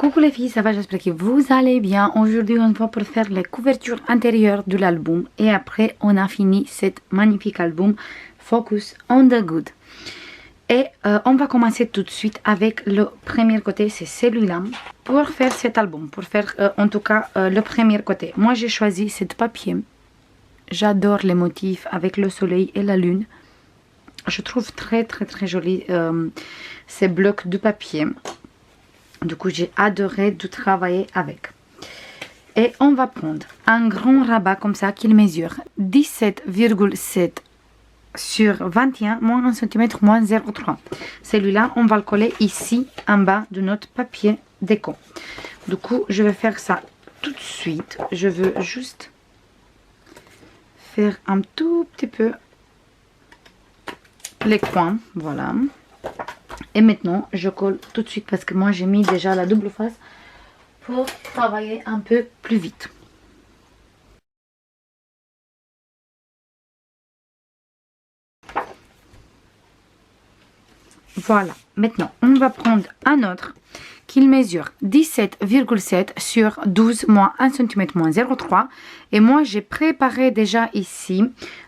Coucou les filles, ça va, j'espère que vous allez bien. Aujourd'hui on va pour faire les couvertures intérieures de l'album et après on a fini cet magnifique album Focus on the Good. Et on va commencer tout de suite avec le premier côté, c'est celui-là. Pour faire cet album, pour faire en tout cas le premier côté, moi j'ai choisi cet papier. J'adore les motifs avec le soleil et la lune. Je trouve très joli ces blocs de papier. Du coup, j'ai adoré de travailler avec. Et on va prendre un grand rabat comme ça qui mesure 17,7 sur 21 moins 1 cm moins 0,3. Celui-là, on va le coller ici en bas de notre papier déco. Du coup, je vais faire ça tout de suite. Je veux juste faire un tout petit peu les coins. Voilà. Et maintenant, je colle tout de suite parce que moi j'ai mis déjà la double face pour travailler un peu plus vite. Voilà, maintenant on va prendre un autre qui mesure 17,7 sur 12 moins 1 cm moins 0,3. Et moi j'ai préparé déjà ici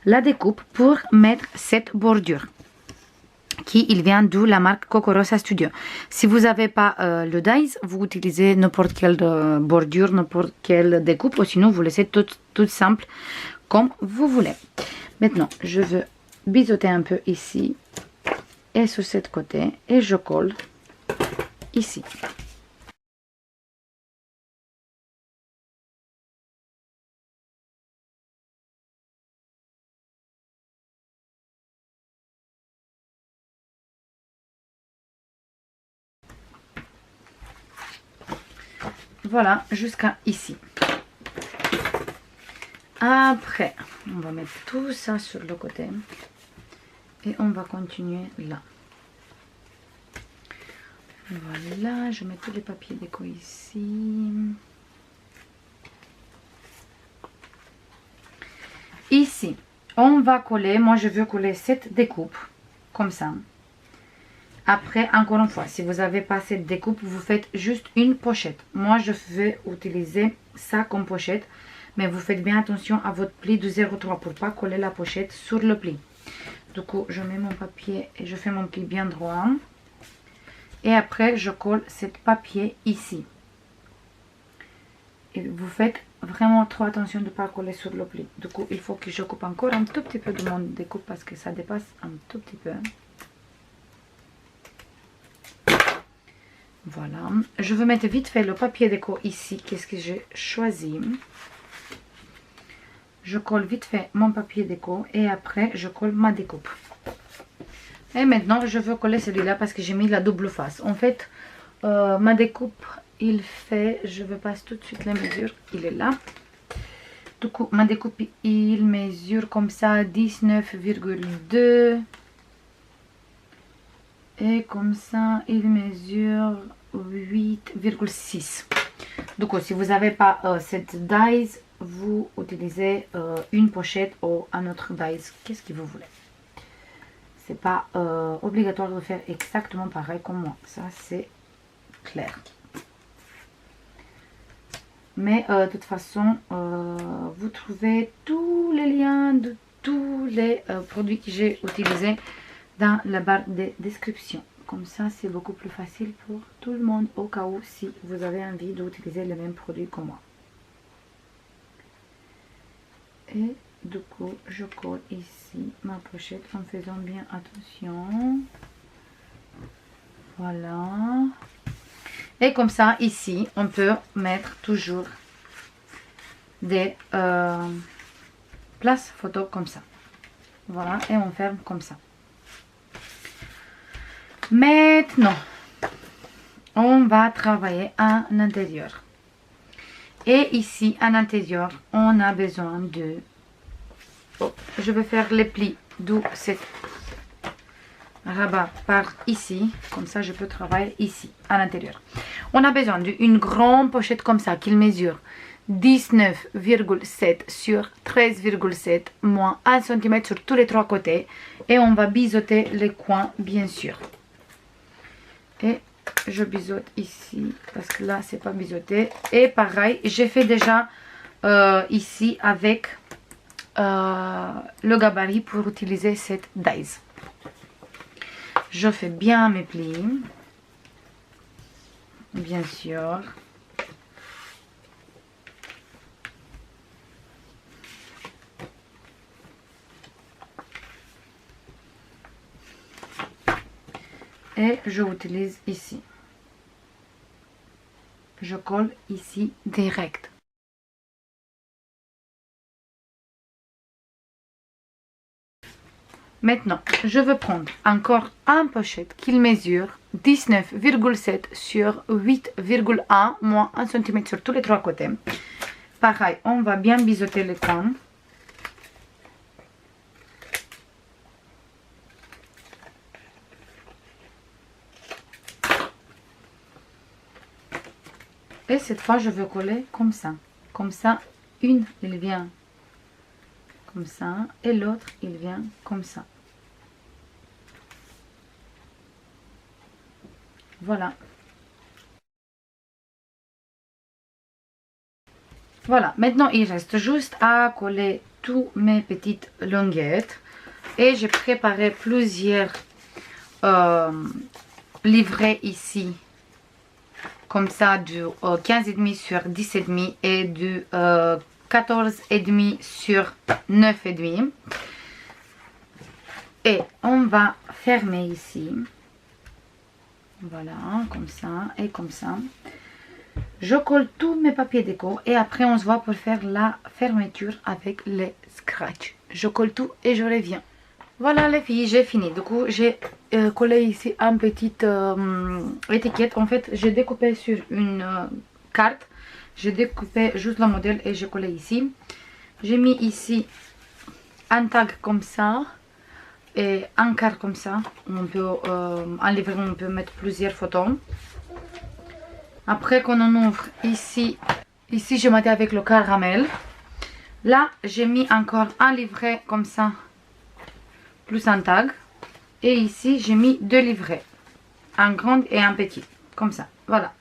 la découpe pour mettre cette bordure. Il vient de la marque Coco Rosa Studio. Si vous n'avez pas le dies, vous utilisez n'importe quelle bordure, n'importe quelle découpe, ou sinon vous laissez tout simple comme vous voulez. Maintenant, je veux biseauter un peu ici et sur ce côté et je colle ici. Voilà, jusqu'à ici. Après, on va mettre tout ça sur le côté. Et on va continuer là. Voilà, je mets tous les papiers déco ici. Ici, on va coller, moi je veux coller cette découpe, comme ça. Après, encore une fois, si vous n'avez pas cette découpe, vous faites juste une pochette. Moi, je vais utiliser ça comme pochette. Mais vous faites bien attention à votre pli de 0,3 pour ne pas coller la pochette sur le pli. Du coup, je mets mon papier et je fais mon pli bien droit. Et après, je colle ce papier ici. Et vous faites vraiment trop attention de ne pas coller sur le pli. Du coup, il faut que je coupe encore un tout petit peu de mon découpe parce que ça dépasse un tout petit peu. Voilà, je vais mettre vite fait le papier déco ici. Qu'est-ce que j'ai choisi? Je colle vite fait mon papier déco et après je colle ma découpe. Et maintenant je veux coller celui-là parce que j'ai mis la double face. En fait, ma découpe, il fait, je veux passer tout de suite les mesures, il est là. Du coup, ma découpe, il mesure comme ça 19,2. Et comme ça, il mesure 8,6. Du coup, si vous n'avez pas cette dies, vous utilisez une pochette ou un autre dies. Qu'est-ce que vous voulez. C'est pas obligatoire de faire exactement pareil comme moi. Ça, c'est clair. Mais de toute façon, vous trouvez tous les liens de tous les produits que j'ai utilisés dans la barre de description. Comme ça, c'est beaucoup plus facile pour tout le monde au cas où si vous avez envie d'utiliser les mêmes produits que moi. Et du coup, je colle ici ma pochette en faisant bien attention. Voilà. Et comme ça, ici, on peut mettre toujours des places photos comme ça. Voilà, et on ferme comme ça. Maintenant, on va travailler à l'intérieur. Et ici, à l'intérieur, on a besoin de... Je vais faire les plis de cette rabat par ici. Comme ça, je peux travailler ici, à l'intérieur. On a besoin d'une grande pochette comme ça, qui mesure 19,7 sur 13,7 moins 1 cm sur tous les trois côtés. Et on va biseauter les coins, bien sûr. Et je biseaute ici parce que là c'est pas biseauté. Et pareil, j'ai fait déjà ici avec le gabarit pour utiliser cette dies. Je fais bien mes plis, bien sûr. Et je utilise ici. Je colle ici direct. Maintenant, je vais prendre encore un pochette qui mesure 19,7 sur 8,1 moins 1 cm sur tous les trois côtés. Pareil, on va bien biseauter les coins. Et cette fois, je vais coller comme ça. Comme ça, une, il vient comme ça. Et l'autre, il vient comme ça. Voilà. Voilà. Maintenant, il reste juste à coller toutes mes petites languettes. Et j'ai préparé plusieurs livrets ici. Comme ça, du 15,5 sur 10,5 et du 14,5 sur 9,5. Et on va fermer ici. Voilà, comme ça et comme ça. Je colle tous mes papiers déco et après on se voit pour faire la fermeture avec les scratch. Je colle tout et je reviens. Voilà les filles, j'ai fini. Du coup, j'ai collé ici une petite étiquette. En fait, j'ai découpé sur une carte. J'ai découpé juste le modèle et j'ai collé ici. J'ai mis ici un tag comme ça et un carte comme ça. On peut, en livret, on peut mettre plusieurs photos. Après qu'on en ouvre ici, j'ai maté avec le caramel. Là, j'ai mis encore un livret comme ça, plus un tag. Et ici, j'ai mis deux livrets, un grand et un petit, comme ça. Voilà.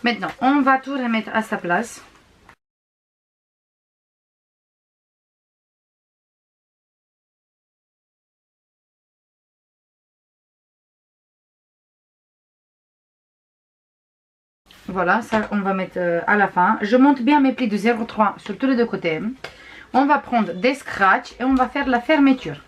Maintenant, on va tout remettre à sa place. Voilà, ça on va mettre à la fin. Je monte bien mes plis de 0,3 sur tous les deux côtés. On va prendre des scratchs et on va faire la fermeture.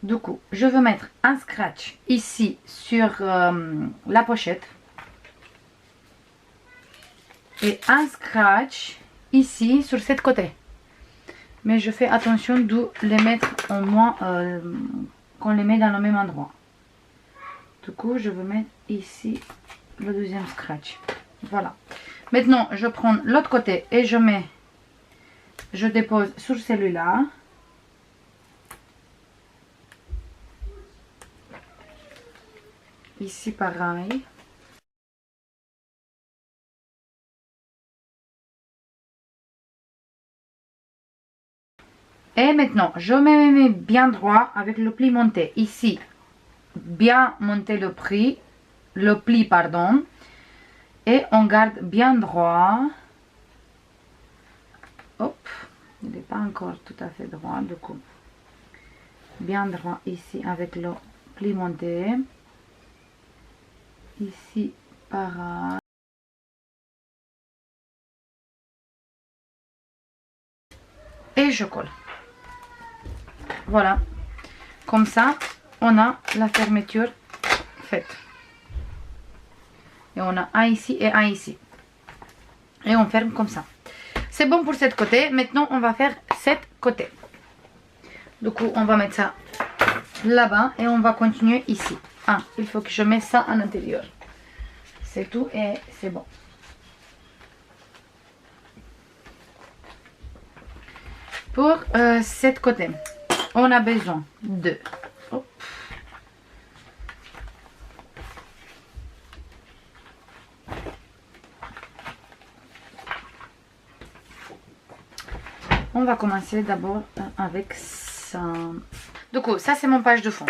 Du coup, je vais mettre un scratch ici sur la pochette. Et un scratch ici sur cette côté. Mais je fais attention de les mettre au moins qu'on les met dans le même endroit. Du coup, je vais mettre ici le deuxième scratch. Voilà. Maintenant, je prends l'autre côté et je dépose sur celui-là. Ici, pareil. Et maintenant, je me mets bien droit avec le pli monté. Ici, bien monter le pli, pardon. Et on garde bien droit. Hop, il n'est pas encore tout à fait droit, du coup. Bien droit ici avec le pli monté. Ici, pareil. Et je colle. Voilà. Comme ça, on a la fermeture faite. Et on a un ici et un ici. Et on ferme comme ça. C'est bon pour cette côté. Maintenant, on va faire cette côté. Du coup, on va mettre ça là-bas et on va continuer ici. Ah, il faut que je mette ça à l'intérieur. C'est tout et c'est bon. Pour cette côté, on a besoin de... Hop. On va commencer d'abord avec dessin. Du coup, ça c'est mon page de fond.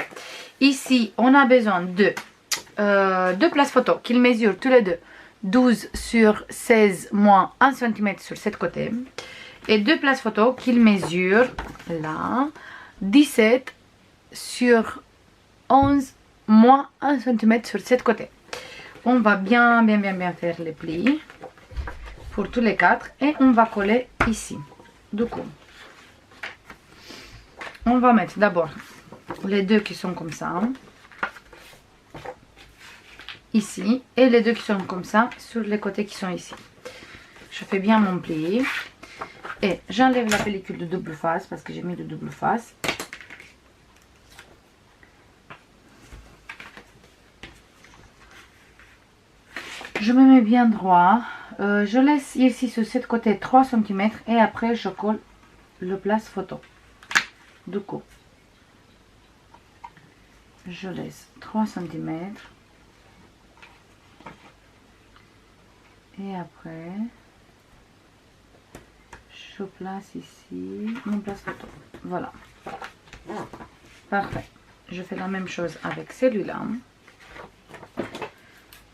Ici, on a besoin de deux places photos qu'ils mesurent tous les deux 12 sur 16 moins 1 cm sur cette côté. Et deux places photos qu'ils mesurent là 17 sur 11 moins 1 cm sur cette côté. On va bien faire les plis pour tous les quatre et on va coller ici. Du coup, on va mettre d'abord les deux qui sont comme ça ici et les deux qui sont comme ça sur les côtés qui sont ici. Je fais bien mon pli et j'enlève la pellicule de double face parce que j'ai mis de double face. Je me mets bien droit. Je laisse ici sur cette côté 3 cm et après je colle le place photo. Du coup, je laisse 3 cm et après je place ici mon place photo. Voilà, parfait. Je fais la même chose avec celui-là.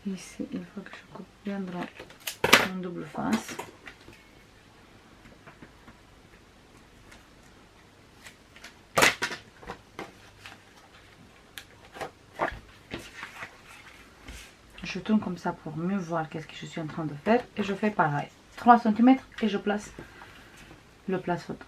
Ici, il faut que je coupe bien droit en double face. Je tourne comme ça pour mieux voir qu'est-ce que je suis en train de faire. Et je fais pareil. 3 cm et je place le place photo.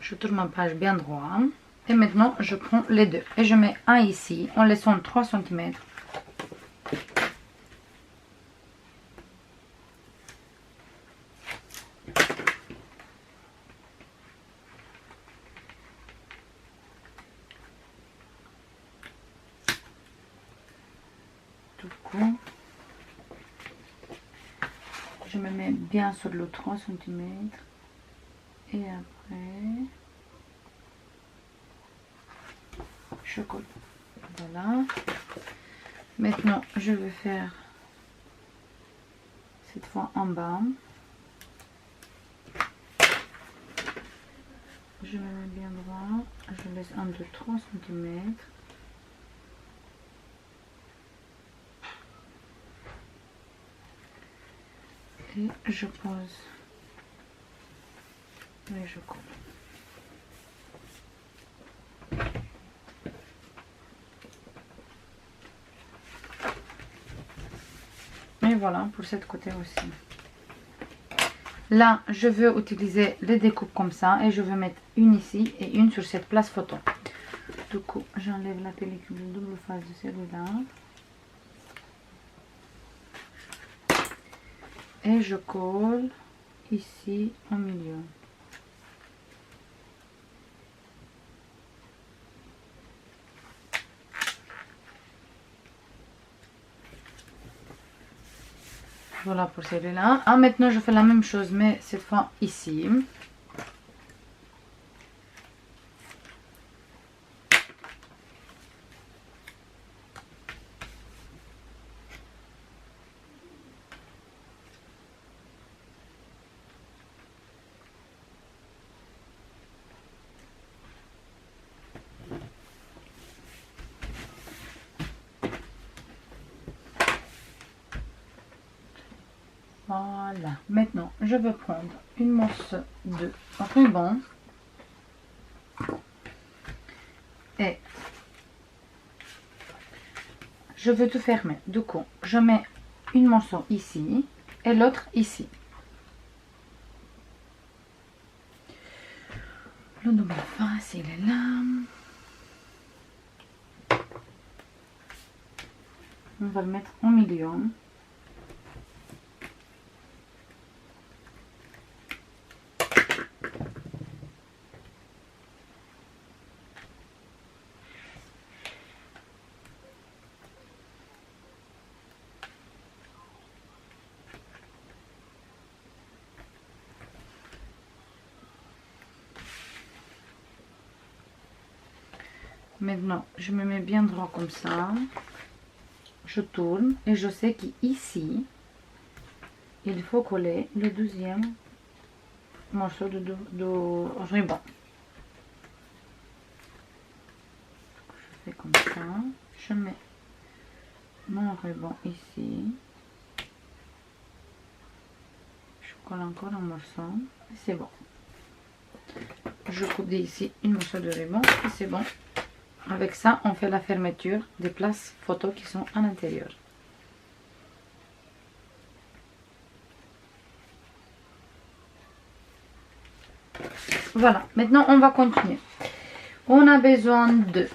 Je tourne ma page bien droit. Et maintenant, je prends les deux. Et je mets un ici en laissant 3 cm. Du coup, je me mets bien sur le 3 cm. Et après, je colle. Voilà. Maintenant, je vais faire cette fois en bas. Je me mets bien droit. Je laisse un de 3 cm. Et je pose. Et je colle. Et voilà pour cette côté aussi. Là, je veux utiliser les découpes comme ça et je veux mettre une ici et une sur cette place photo. Du coup, j'enlève la pellicule de double face de celui-là. Et je colle ici au milieu. Voilà pour celui-là. Ah, maintenant je fais la même chose mais cette fois ici. Voilà. Maintenant, je vais prendre une morceau de ruban et je veux tout fermer. Du coup, je mets une morceau ici et l'autre ici. Le double face, il est là. On va le mettre au milieu. Maintenant, je me mets bien droit comme ça. Je tourne et je sais qu'ici, il faut coller le deuxième morceau de ruban. Je fais comme ça. Je mets mon ruban ici. Je colle encore un morceau. C'est bon. Je coupe d'ici une morceau de ruban et c'est bon. Avec ça, on fait la fermeture des places photos qui sont à l'intérieur. Voilà, maintenant on va continuer. On a besoin de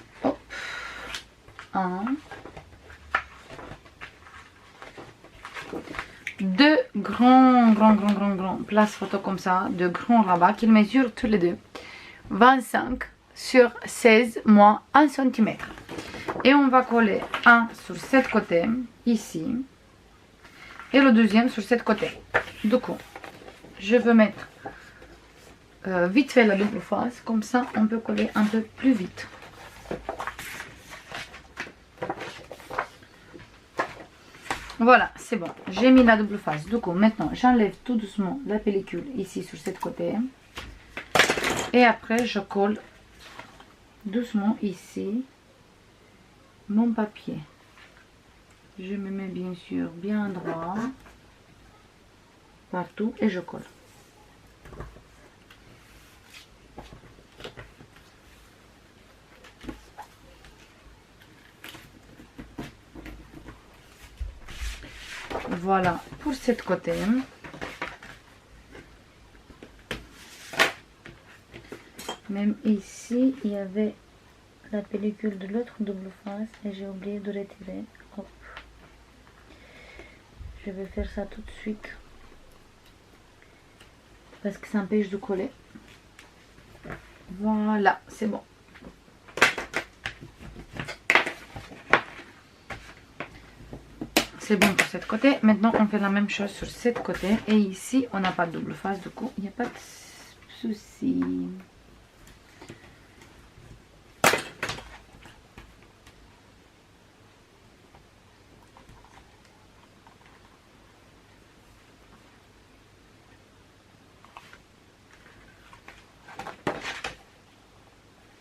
deux grands places photos comme ça, de grands rabats qui mesurent tous les deux 25 sur 16 moins 1 cm. Et on va coller un sur cette côté, ici, et le deuxième sur cette côté. Du coup, je veux mettre vite fait la double face, comme ça on peut coller un peu plus vite. Voilà, c'est bon, j'ai mis la double face. Du coup, maintenant j'enlève tout doucement la pellicule ici sur cette côté. Et après je colle doucement ici mon papier. Je me mets bien sûr bien droit partout et je colle. Voilà pour cette côté. Même ici, il y avait la pellicule de l'autre double face et j'ai oublié de retirer. Hop. Je vais faire ça tout de suite parce que ça empêche de coller. Voilà, c'est bon. C'est bon pour cette côté. Maintenant, on fait la même chose sur cette côté. Et ici, on n'a pas de double face. Du coup, il n'y a pas de souci.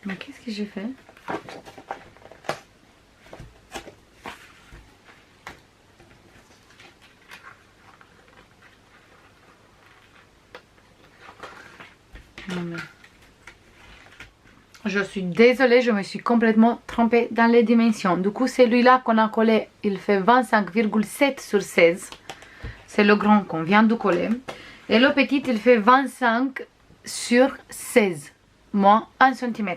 Mais qu'est-ce que j'ai fait? Je suis désolée, je me suis complètement trompée dans les dimensions. Du coup, celui-là qu'on a collé, il fait 25,7 sur 16. C'est le grand qu'on vient de coller. Et le petit, il fait 25 sur 16, moins 1 cm.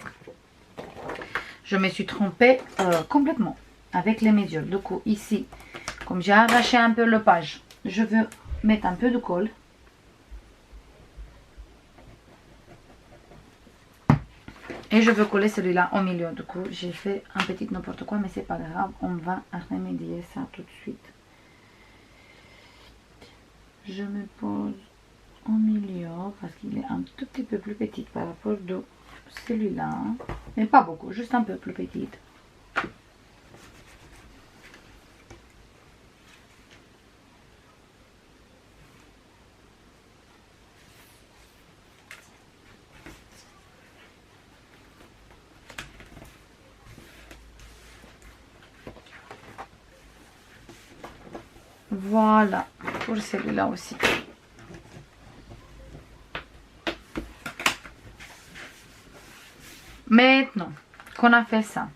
Je me suis trompée complètement avec les mesures. Du coup, ici, comme j'ai arraché un peu le page, je veux mettre un peu de colle. Et je veux coller celui-là au milieu. Du coup, j'ai fait un petit n'importe quoi, mais c'est pas grave. On va remédier ça tout de suite. Je me pose au milieu parce qu'il est un tout petit peu plus petit par rapport de celui-là. Mais pas beaucoup, juste un peu plus petite. Voilà, pour celui-là aussi. Maintenant qu'on a fait ça,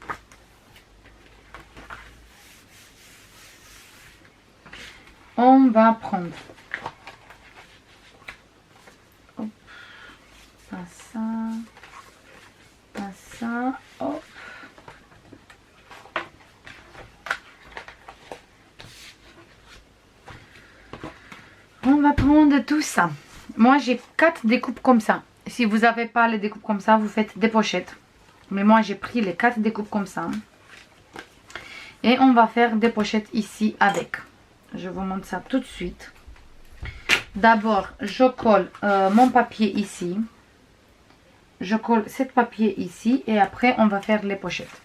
on va prendre hop, pas ça, pas ça, hop. On va prendre tout ça. Moi j'ai 4 découpes comme ça. Si vous n'avez pas les découpes comme ça, vous faites des pochettes. Mais moi j'ai pris les 4 découpes comme ça. Et on va faire des pochettes ici avec. Je vous montre ça tout de suite. D'abord je colle mon papier ici. je colle cette papier ici et après on va faire les pochettes.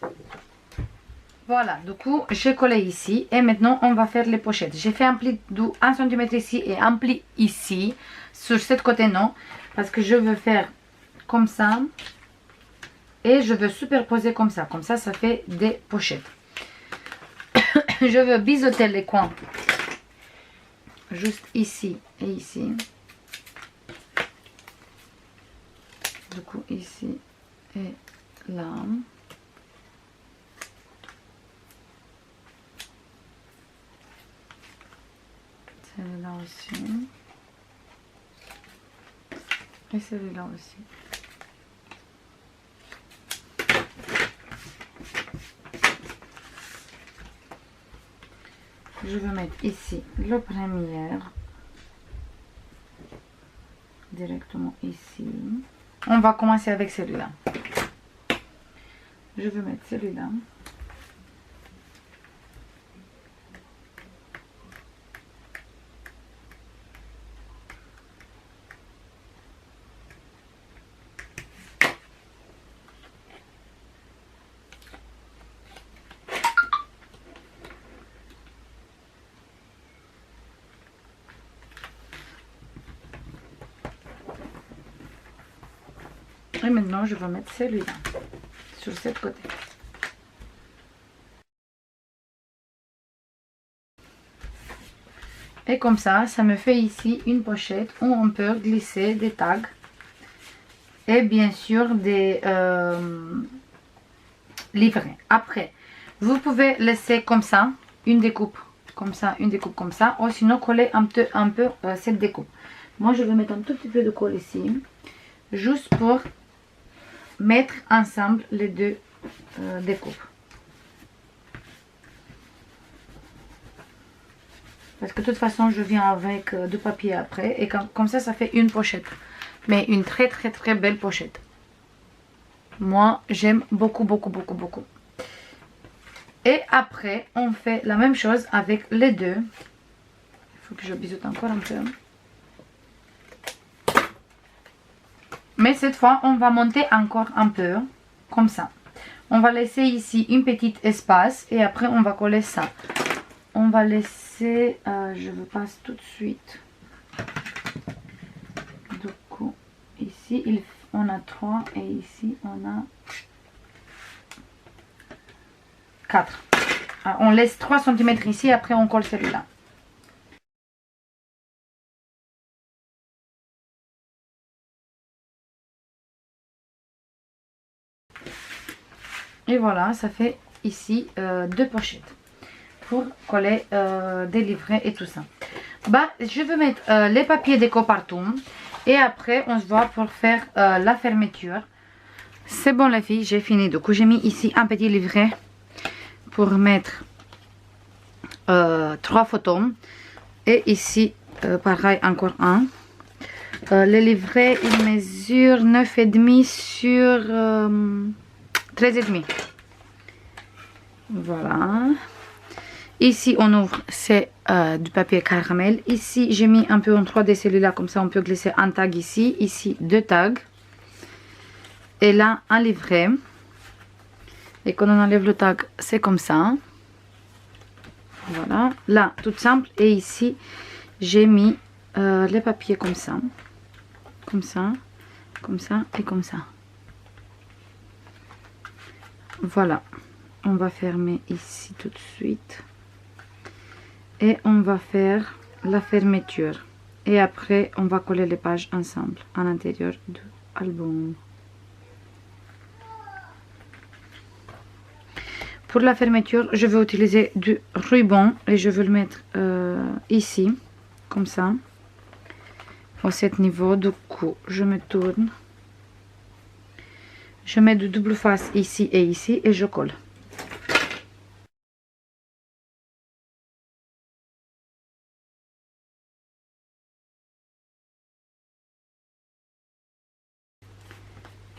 Voilà, du coup j'ai collé ici et maintenant on va faire les pochettes. J'ai fait un pli de 1 cm ici et un pli ici. Sur ce côté non, parce que je veux faire comme ça et je veux superposer comme ça. Comme ça fait des pochettes. Je veux biseauter les coins juste ici et ici. Du coup ici et là. Celui-là aussi. Et celui-là aussi. Je vais mettre ici le premier. Directement ici. On va commencer avec celui-là. Je vais mettre celui-là. Et maintenant, je vais mettre celui-là sur ce côté. Et comme ça me fait ici une pochette où on peut glisser des tags. Et bien sûr des livrets. Après, vous pouvez laisser comme ça, une découpe comme ça, une découpe comme ça. Ou sinon coller un peu cette découpe. Moi, je vais mettre un tout petit peu de colle ici. Juste pour mettre ensemble les deux découpes. Parce que de toute façon je viens avec du papier après. Et comme ça fait une pochette. Mais une très belle pochette. Moi j'aime beaucoup. Et après on fait la même chose avec les deux. Il faut que je biseaute encore un peu. Mais cette fois, on va monter encore un peu, comme ça. On va laisser ici une petite espace et après on va coller ça. On va laisser, je vous passe tout de suite. Du coup, ici on a 3 et ici on a 4. Alors, on laisse 3 cm ici, après on colle celui-là. Et voilà, ça fait ici 2 pochettes pour coller des livrets et tout ça. Bah, je vais mettre les papiers déco partout et après on se voit pour faire la fermeture. C'est bon les filles, j'ai fini. Du coup j'ai mis ici un petit livret pour mettre 3 photos et ici pareil encore un. Le livret il mesure 9,5 sur 13,5. Voilà. Ici on ouvre, c'est du papier caramel. Ici j'ai mis un peu en 3D celui-là, comme ça on peut glisser un tag ici. Ici 2 tags. Et là un livret. Et quand on enlève le tag, c'est comme ça. Voilà. Là, tout simple. Et ici, j'ai mis les papiers comme ça. Comme ça. Comme ça et comme ça. Voilà. On va fermer ici tout de suite. Et on va faire la fermeture. Et après, on va coller les pages ensemble à l'intérieur de l'album. Pour la fermeture, je vais utiliser du ruban et je vais le mettre ici, comme ça, à cet niveau. Du coup, je me tourne. Je mets du double face ici et je colle.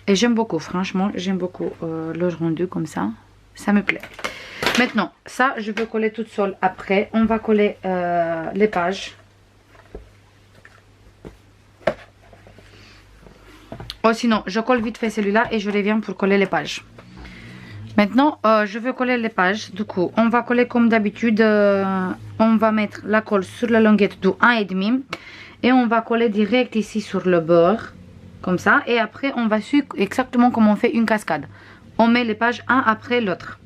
Et j'aime beaucoup, franchement, j'aime beaucoup le rendu comme ça. Ça me plaît. Maintenant, ça, je peux coller toute seule après. On va coller les pages. Oh, sinon, je colle vite fait celui-là et je reviens pour coller les pages. Maintenant, je veux coller les pages. Du coup, on va coller comme d'habitude. On va mettre la colle sur la longuette du 1,5 et on va coller direct ici sur le bord, comme ça. Et après, on va suivre exactement comme on fait une cascade. On met les pages un après l'autre.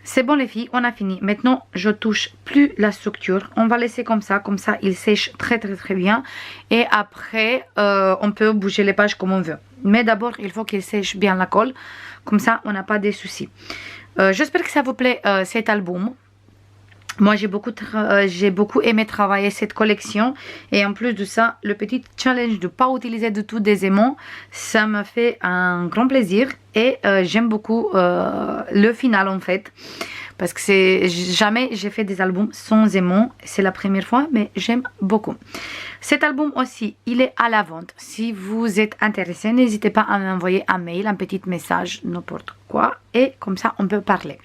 C'est bon les filles, on a fini. Maintenant, je touche plus la structure. On va laisser comme ça il sèche très bien. Et après, on peut bouger les pages comme on veut. Mais d'abord, il faut qu'il sèche bien la colle. Comme ça, on n'a pas de soucis. J'espère que ça vous plaît cet album. Moi, j'ai beaucoup aimé travailler cette collection. Et en plus de ça, le petit challenge de ne pas utiliser du tout des aimants, ça me fait un grand plaisir. Et j'aime beaucoup le final en fait. Parce que jamais j'ai fait des albums sans aimants. C'est la première fois, mais j'aime beaucoup. Cet album aussi, il est à la vente. Si vous êtes intéressé, n'hésitez pas à m'envoyer un mail, un petit message, n'importe quoi. Et comme ça, on peut parler.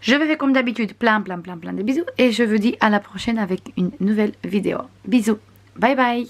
Je vous fais comme d'habitude plein de bisous. Et je vous dis à la prochaine avec une nouvelle vidéo. Bisous. Bye bye.